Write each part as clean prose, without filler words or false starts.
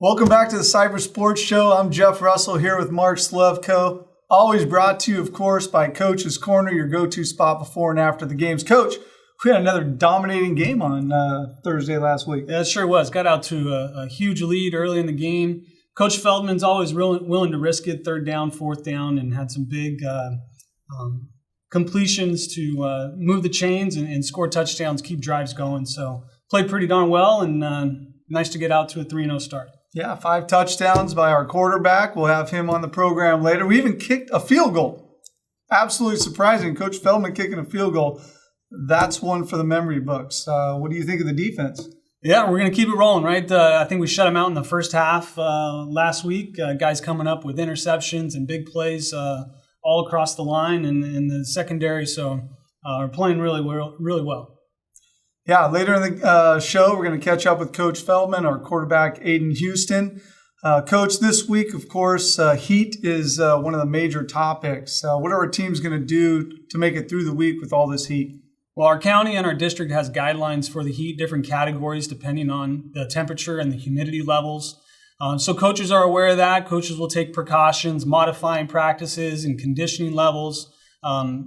Welcome back to the Cypress Sports Show. I'm Jeff Russell here with Mark Slevcove. Always brought to you, of course, by Coach's Corner, your go-to spot before and after the games. Coach, we had another dominating game on Thursday last week. Yeah, it sure was. Got out to a huge lead early in the game. Coach Feldman's always willing to risk it, third down, fourth down, and had some big completions to move the chains and score touchdowns, keep drives going. So played pretty darn well, and nice to get out to a 3-0 start. Yeah, 5 touchdowns by our quarterback. We'll have him on the program later. We even kicked a field goal. Absolutely surprising. Coach Feldman kicking a field goal. That's one for the memory books. What do you think of the defense? Yeah, we're going to keep it rolling, right? I think we shut them out in the first half last week. Guys coming up with interceptions and big plays all across the line and in the secondary. So we're playing really well. Yeah, later in the show, we're going to catch up with Coach Feldman, our quarterback, Aidan Houston. Coach, this week, of course, heat is one of the major topics. What are our teams going to do to make it through the week with all this heat? Well, our county and our district has guidelines for the heat, different categories depending on the temperature and the humidity levels. So coaches are aware of that. Coaches will take precautions, modifying practices and conditioning levels,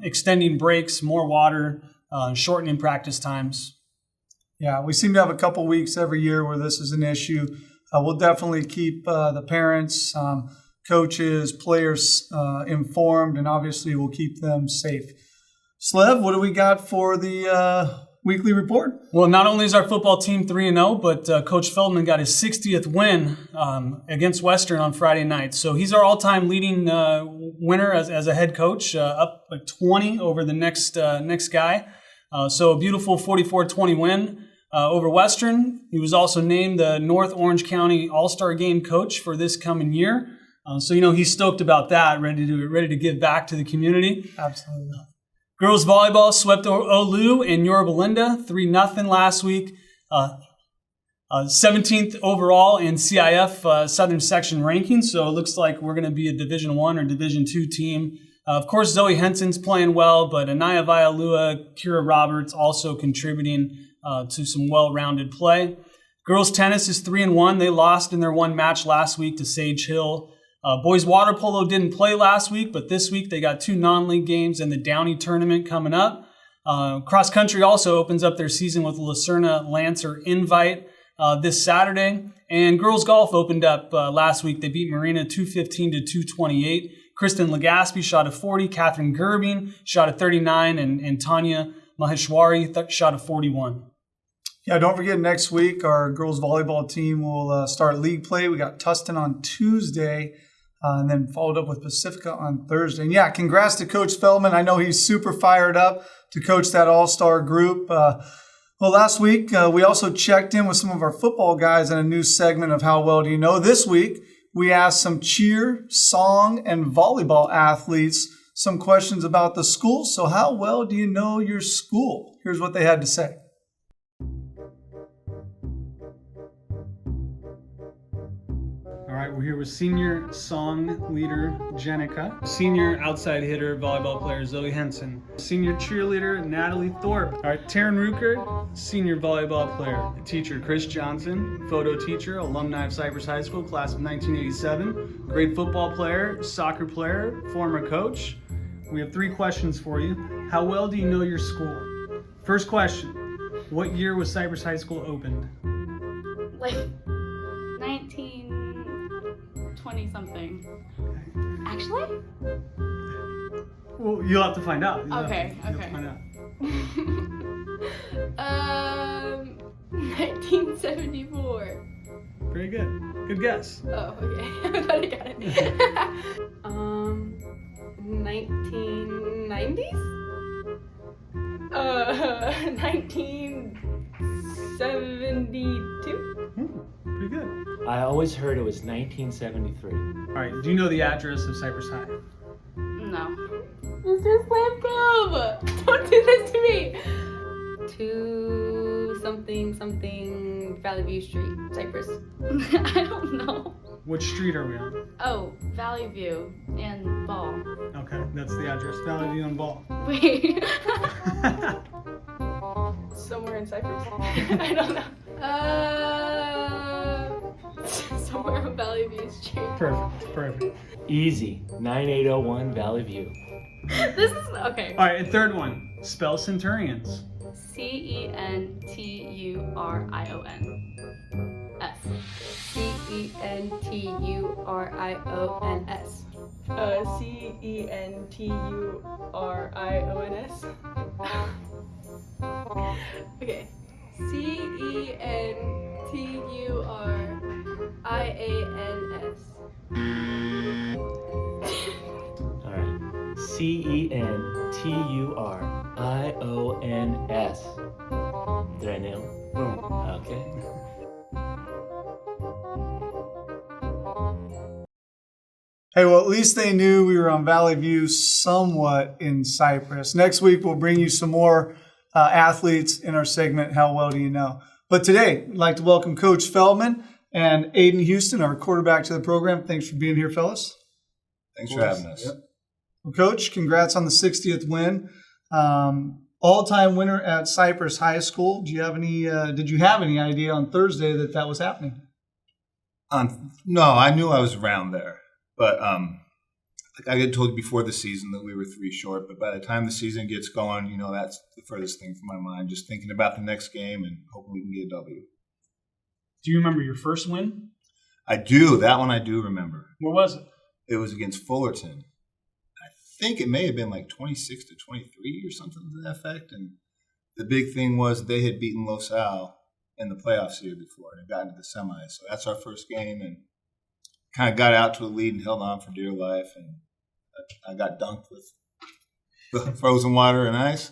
extending breaks, more water, shortening practice times. Yeah, we seem to have a couple weeks every year where this is an issue. We'll definitely keep the parents, coaches, players informed, and obviously we'll keep them safe. Slev, what do we got for the weekly report? Well, not only is our football team 3-0, but Coach Feldman got his 60th win against Western on Friday night. So he's our all-time leading winner as a head coach, up like 20 over the next guy. So a beautiful 44-20 win over Western. He was also named the North Orange County All-Star Game coach for this coming year. So he's stoked about that, ready to give back to the community. Absolutely. Girls volleyball swept Olu and Yorba Linda 3-0 last week. 17th overall in CIF Southern Section rankings. So it looks like we're going to be a Division I or Division II team. Of course, Zoe Henson's playing well, but Anaya Vaialua, Kira Roberts also contributing to some well-rounded play. Girls tennis is 3-1. They lost in their one match last week to Sage Hill. Boys water polo didn't play last week, but this week they got 2 non-league games and the Downey tournament coming up. Cross country also opens up their season with Lucerna Lancer Invite this Saturday. And girls golf opened up last week. They beat Marina 215 to 228. Kristen Legaspi shot a 40, Catherine Gerbing shot a 39, and Tanya Maheshwari shot a 41. Yeah, don't forget next week our girls volleyball team will start league play. We got Tustin on Tuesday and then followed up with Pacifica on Thursday. And yeah, congrats to Coach Feldman. I know he's super fired up to coach that all-star group. Well, last week we also checked in with some of our football guys in a new segment of How Well Do You Know? This week, we asked some cheer, song, and volleyball athletes some questions about the school. So how well do you know your school? Here's what they had to say. All right, we're here with senior song leader Jenica, senior outside hitter volleyball player Zoe Henson, senior cheerleader Natalie Thorpe. All right, Taryn Ruckert, senior volleyball player, teacher Chris Johnson, photo teacher, alumni of Cypress High School, class of 1987, great football player, soccer player, former coach. We have 3 questions for you. How well do you know your school? First question, what year was Cypress High School opened? Like 1920 something. Actually? Well, you'll have to find out. Okay. You'll have to find out. 1974. Very good. Good guess. Oh, okay. I thought I got it. 1990s? 1972? Pretty good. I always heard it was 1973. All right, do you know the address of Cypress High? No. Mr. Slevcove! Don't do this to me! 2 something Valley View Street, Cypress. I don't know. Which street are we on? Oh, Valley View and Ball. Okay, that's the address. Valley View and Ball. Wait. Somewhere in Cypress. I don't know. Somewhere Perfect. Easy. 9801 Valley View. This is okay. All right, and third one. Spell Centurions. CENTURIONS. CENTURIONS. CENTURIONS. Okay. CENTURIANS. All right. CENTURIONS. Did I nail it? Boom. Okay. Hey, well, at least they knew we were on Valley View somewhat in Cypress. Next week, we'll bring you some more athletes in our segment, How Well Do You Know? But today, I'd like to welcome Coach Feldmen and Aidan Houston, our quarterback, to the program. Thanks for being here, fellas. Thanks for having us. Yep. Well, Coach, congrats on the 60th win. All-time winner at Cypress High School. Did you have any idea on Thursday that was happening? No, I knew I was around there. But like I had told you before the season that we were 3 short. But by the time the season gets going, that's the furthest thing from my mind. Just thinking about the next game and hoping we can get a W. Do you remember your first win? I do. That one I do remember. Where was it? It was against Fullerton. I think it may have been like 26-23 or something to that effect. And the big thing was they had beaten LaSalle in the playoffs the year before and got into the semis. So that's our first game, and kind of got out to a lead and held on for dear life. And I got dunked with frozen water and ice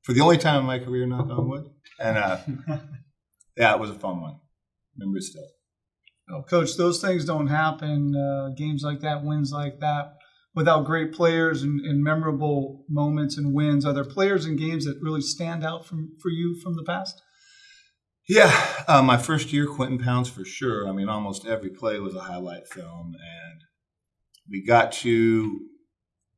for the only time in my career, knock on wood. And yeah, it was a fun one. Remember it still. Oh, Coach, those things don't happen, games like that, wins like that, without great players and memorable moments and wins. Are there players and games that really stand out for you from the past? Yeah, my first year, Quentin Pounds for sure. I mean, almost every play was a highlight film. And we got to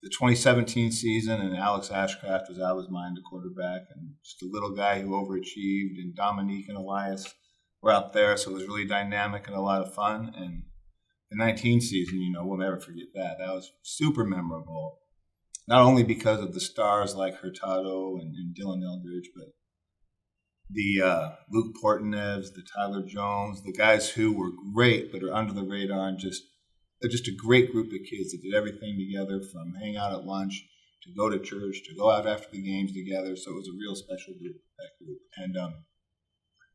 the 2017 season, and Alex Ashcraft was out of his mind at quarterback, and just a little guy who overachieved, and Dominique and Elias were out there, so it was really dynamic and a lot of fun. And the 19 season, we'll never forget that. That was super memorable, not only because of the stars like Hurtado and Dylan Eldridge, but the Luke Portneves, the Tyler Jones, the guys who were great but are under the radar, and they're just a great group of kids that did everything together, from hang out at lunch to go to church to go out after the games together. So it was a real special group, that group. And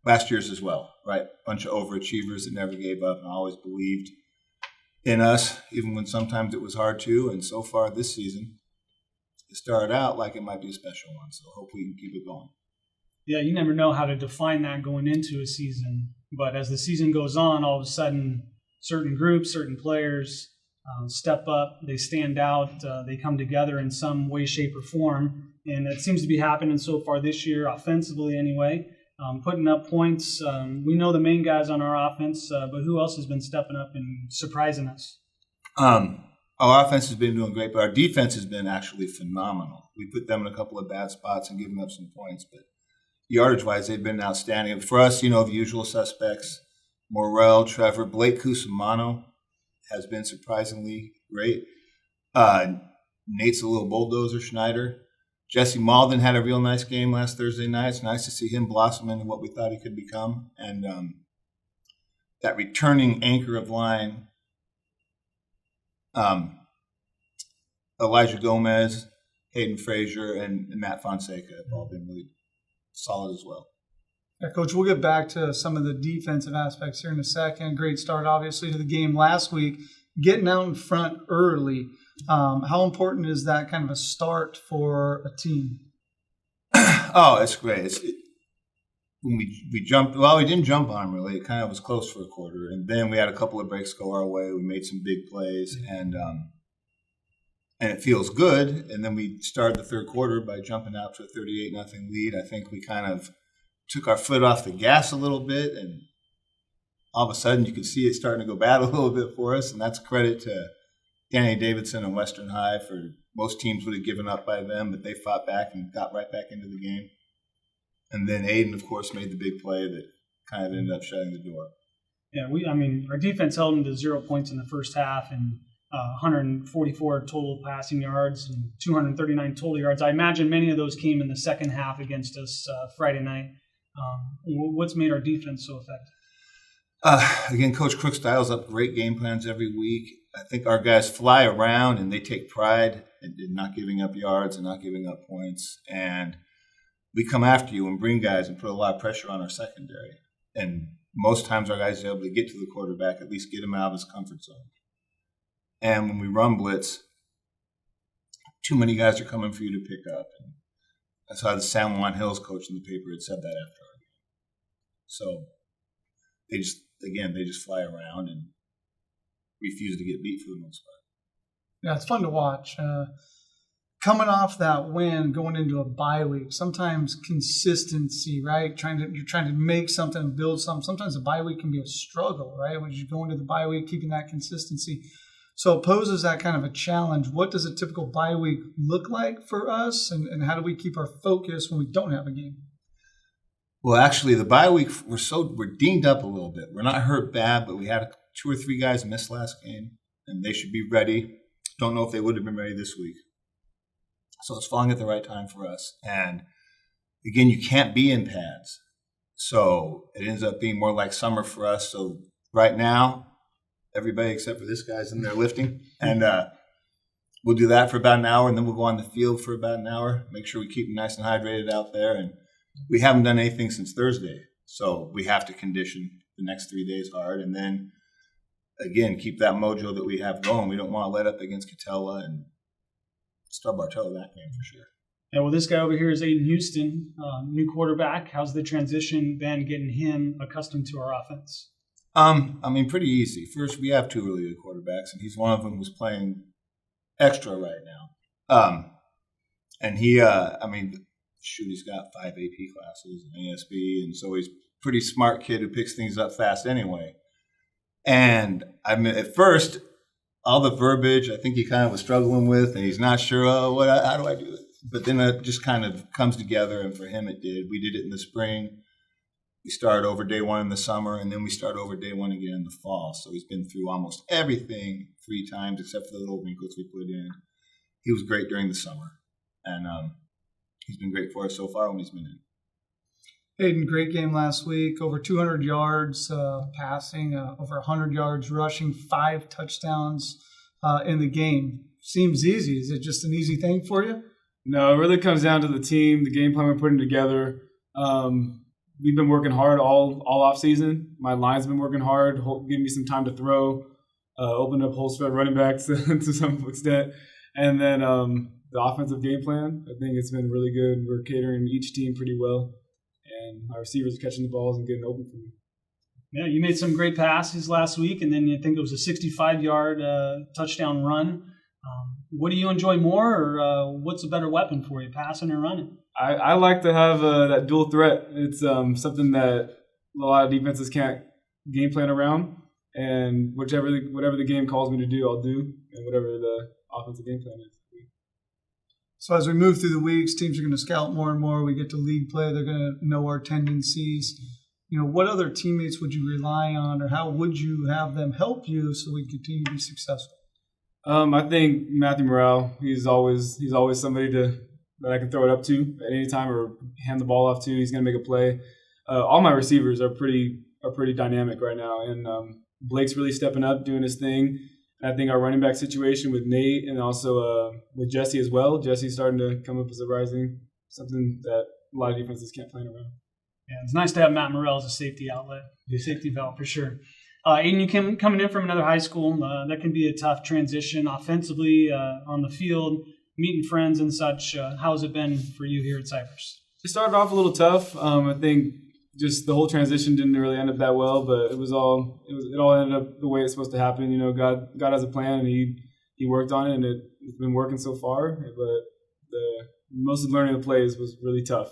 last year's as well, right? Bunch of overachievers that never gave up and always believed in us, even when sometimes it was hard to. And so far this season, it started out like it might be a special one. So hopefully we can keep it going. Yeah, you never know how to define that going into a season. But as the season goes on, all of a sudden, certain groups, certain players step up, they stand out, they come together in some way, shape, or form. And it seems to be happening so far this year, offensively anyway, putting up points. We know the main guys on our offense, but who else has been stepping up and surprising us? Our offense has been doing great, but our defense has been actually phenomenal. We put them in a couple of bad spots and given up some points, but yardage-wise, they've been outstanding. For us, the usual suspects, Morrell, Trevor, Blake Cusimano has been surprisingly great. Nate's a little bulldozer, Schneider. Jesse Malden had a real nice game last Thursday night. It's nice to see him blossom into what we thought he could become. And that returning anchor of line, Elijah Gomez, Hayden Frazier, and Matt Fonseca have all been really solid as well. Yeah, Coach, we'll get back to some of the defensive aspects here in a second. Great start, obviously, to the game last week. Getting out in front early, how important is that kind of a start for a team? Oh, it's great. When we jumped, well, we didn't jump on them really. It kind of was close for a quarter. And then we had a couple of breaks go our way. We made some big plays, and it feels good. And then we started the third quarter by jumping out to a 38-0 lead. I think we kind of took our foot off the gas a little bit, and all of a sudden you could see it starting to go bad a little bit for us, and that's credit to Danny Davidson and Western High. For most teams would have given up by them, but they fought back and got right back into the game. And then Aidan, of course, made the big play that kind of ended up shutting the door. Yeah, our defense held them to 0 points in the first half and 144 total passing yards and 239 total yards. I imagine many of those came in the second half against us Friday night. What's made our defense so effective? Again, Coach Crook styles up great game plans every week. I think our guys fly around and they take pride in not giving up yards and not giving up points. And we come after you and bring guys and put a lot of pressure on our secondary. And most times our guys are able to get to the quarterback, at least get him out of his comfort zone. And when we run blitz, too many guys are coming for you to pick up. And I saw the San Juan Hills coach in the paper had said that after our game. So they just fly around and refuse to get beat for the most part. Yeah, it's fun to watch. Coming off that win, going into a bye week, sometimes consistency, right? You're trying to make something and build something. Sometimes a bye week can be a struggle, right? When you go into the bye week, keeping that consistency. So it poses that kind of a challenge. What does a typical bye week look like for us, and how do we keep our focus when we don't have a game? Well, actually, the bye week, we're dinged up a little bit. We're not hurt bad, but we had 2 or 3 guys miss last game, and they should be ready. Don't know if they would have been ready this week. So it's falling at the right time for us. And again, you can't be in pads. So it ends up being more like summer for us. So right now, everybody except for this guy's in there lifting. And we'll do that for about an hour, and then we'll go on the field for about an hour, make sure we keep them nice and hydrated out there. And we haven't done anything since Thursday. So we have to condition the next 3 days hard. And then, again, keep that mojo that we have going. We don't want to let up against Catella and stub our toe that game for sure. Yeah, well, this guy over here is Aidan Houston, new quarterback. How's the transition been getting him accustomed to our offense? Pretty easy. First, we have 2 really good quarterbacks, and he's one of them who's playing extra right now. And he, he's got 5 AP classes and ASB, and so he's a pretty smart kid who picks things up fast anyway. And at first, all the verbiage I think he kind of was struggling with, and he's not sure, how do I do it? But then it just kind of comes together, and for him it did. We did it in the spring. We started over day 1 in the summer, and then we start over day 1 again in the fall. So he's been through almost everything 3 times except for the little wrinkles we put in. He was great during the summer, and he's been great for us so far when he's been in. Aidan, great game last week. Over 200 yards passing, over 100 yards rushing, 5 touchdowns in the game. Seems easy. Is it just an easy thing for you? No, it really comes down to the team, the game plan we're putting together. We've been working hard all off season. My line's been working hard, giving me some time to throw, opened up holes for running backs to some extent. And then the offensive game plan, I think it's been really good. We're catering each team pretty well. And our receivers are catching the balls and getting open for me. Yeah, you made some great passes last week, and then I think it was a 65-yard touchdown run. What do you enjoy more, or what's a better weapon for you, passing or running? I like to have that dual threat. It's something that a lot of defenses can't game plan around, and whatever the game calls me to do, I'll do, and whatever the offensive game plan is. So as we move through the weeks, teams are going to scout more and more. We get to league play. They're going to know our tendencies. What other teammates would you rely on, or how would you have them help you so we continue to be successful? I think Matthew Morrell, he's always somebody that I can throw it up to at any time or hand the ball off to. He's going to make a play. All my receivers are pretty dynamic right now, and Blake's really stepping up, doing his thing. And I think our running back situation with Nate and also with Jesse as well. Jesse's starting to come up as a rising, something that a lot of defenses can't plan around. Yeah, it's nice to have Matt Morrell as a safety outlet, safety valve for sure. Aidan, you coming in from another high school, that can be a tough transition offensively on the field, meeting friends and such. How has it been for you here at Cypress? It started off a little tough. I think just the whole transition didn't really end up that well, but it all ended up the way it's supposed to happen. God has a plan, and he worked on it, and it's been working so far. But most of the learning of the plays was really tough.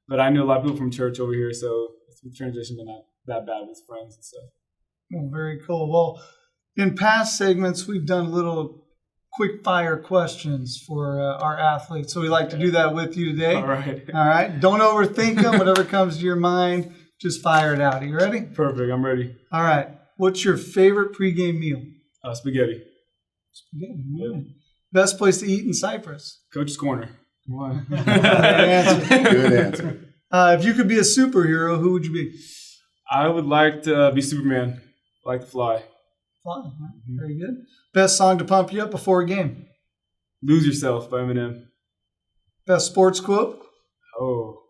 But I knew a lot of people from church over here, so the transition been not that bad with friends and stuff. Well, very cool. Well, in past segments, we've done little quick fire questions for our athletes. So we like to do that with you today. All right. All right. Don't overthink them. Whatever comes to your mind, Just fire it out. Are you ready? Perfect. I'm ready. All right. What's your favorite pregame meal? Spaghetti. Spaghetti. Yeah. Best place to eat in Cypress? Coach's Corner. Come on. Good answer. Good answer. If you could be a superhero, who would you be? I would like to be Superman. I like to fly. Fly. Very good. Best song to pump you up before a game? Lose Yourself by Eminem. Best sports quote? Oh.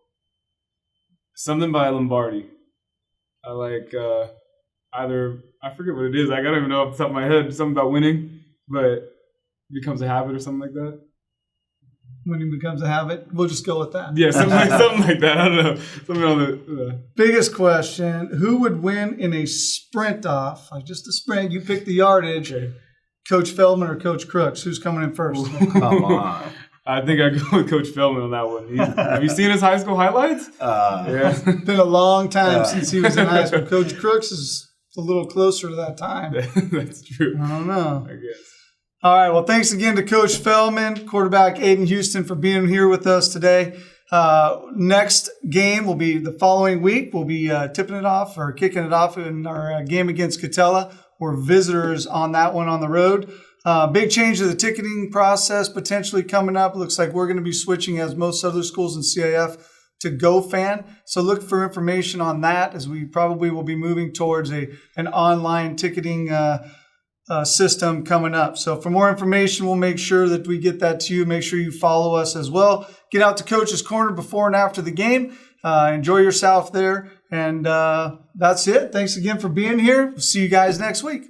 Something by Lombardi. I like either, I forget what it is. I don't even know off the top of my head. Something about winning, but it becomes a habit or something like that. Winning becomes a habit. We'll just go with that. Yeah, something like that. I don't know. Something on the. Biggest question: who would win in a sprint off? Like just a sprint. You pick the yardage. Okay. Coach Feldmen or Coach Crooks? Who's coming in first? Come on. I think I go with Coach Feldmen on that one. Have you seen his high school highlights? Yeah. Been a long time since he was in high school. Coach Crooks is a little closer to that time. That's true. I don't know. I guess. All right. Well, thanks again to Coach Feldmen, quarterback Aidan Houston, for being here with us today. Next game will be the following week. We'll be tipping it off or kicking it off in our game against Catella. We're visitors on that one on the road. Big change to the ticketing process potentially coming up. Looks like we're going to be switching, as most other schools in CIF, to GoFan. So look for information on that, as we probably will be moving towards an online ticketing system coming up. So for more information, we'll make sure that we get that to you. Make sure you follow us as well. Get out to Coach's Corner before and after the game. Enjoy yourself there. And that's it. Thanks again for being here. We'll see you guys next week.